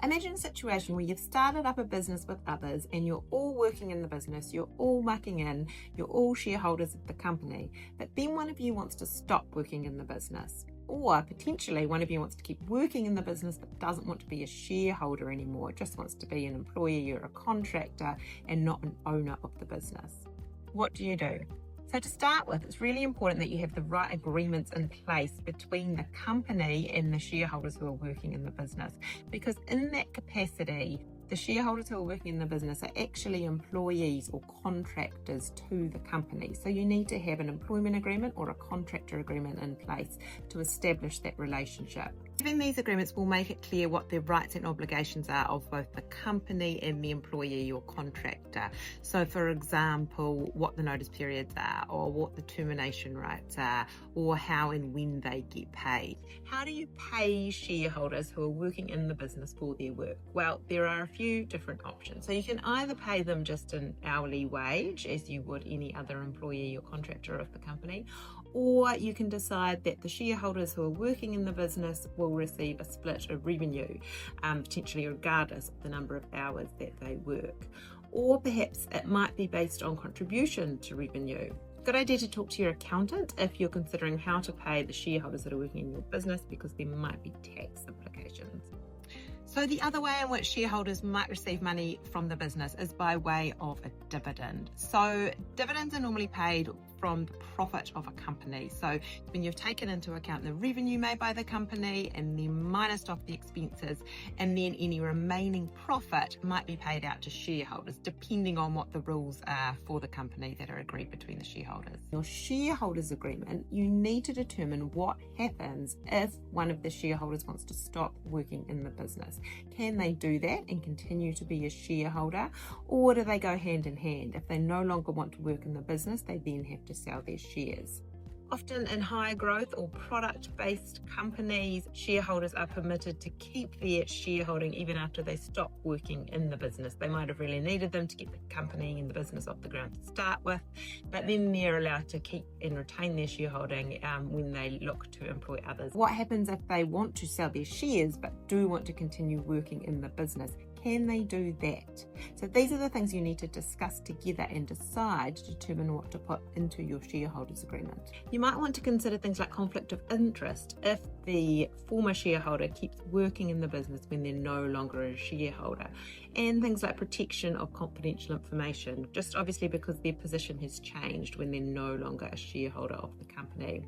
Imagine a situation where you've started up a business with others and you're all working in the business, you're all mucking in, you're all shareholders of the company, but then one of you wants to stop working in the business. Or potentially one of you wants to keep working in the business but doesn't want to be a shareholder anymore, just wants to be an employee or a contractor and not an owner of the business. What do you do? So to start with, it's really important that you have the right agreements in place between the company and the shareholders who are working in the business, because in that capacity, the shareholders who are working in the business are actually employees or contractors to the company. So you need to have an employment agreement or a contractor agreement in place to establish that relationship. Having these agreements will make it clear what the rights and obligations are of both the company and the employee or contractor. So for example, what the notice periods are, or what the termination rights are, or how and when they get paid. How do you pay shareholders who are working in the business for their work? Well, there are a few different options. So you can either pay them just an hourly wage, as you would any other employee or contractor of the company, or you can decide that the shareholders who are working in the business will receive a split of revenue, potentially regardless of the number of hours that they work. Or perhaps it might be based on contribution to revenue. Good idea to talk to your accountant if you're considering how to pay the shareholders that are working in your business, because there might be tax implications. So the other way in which shareholders might receive money from the business is by way of a dividend. So dividends are normally paid from the profit of a company. So when you've taken into account the revenue made by the company and then minused off the expenses, and then any remaining profit might be paid out to shareholders, depending on what the rules are for the company that are agreed between the shareholders. Your shareholders agreement, you need to determine what happens if one of the shareholders wants to stop working in the business. Can they do that and continue to be a shareholder, or do they go hand in hand? If they no longer want to work in the business, they then have to sell their shares. Often in high growth or product-based companies, shareholders are permitted to keep their shareholding even after they stop working in the business. They might have really needed them to get the company and the business off the ground to start with, but then they're allowed to keep and retain their shareholding when they look to employ others. What happens if they want to sell their shares but do want to continue working in the business? Can they do that? So these are the things you need to discuss together and decide to determine what to put into your shareholders agreement. You might want to consider things like conflict of interest if the former shareholder keeps working in the business when they're no longer a shareholder, and things like protection of confidential information, just obviously because their position has changed when they're no longer a shareholder of the company.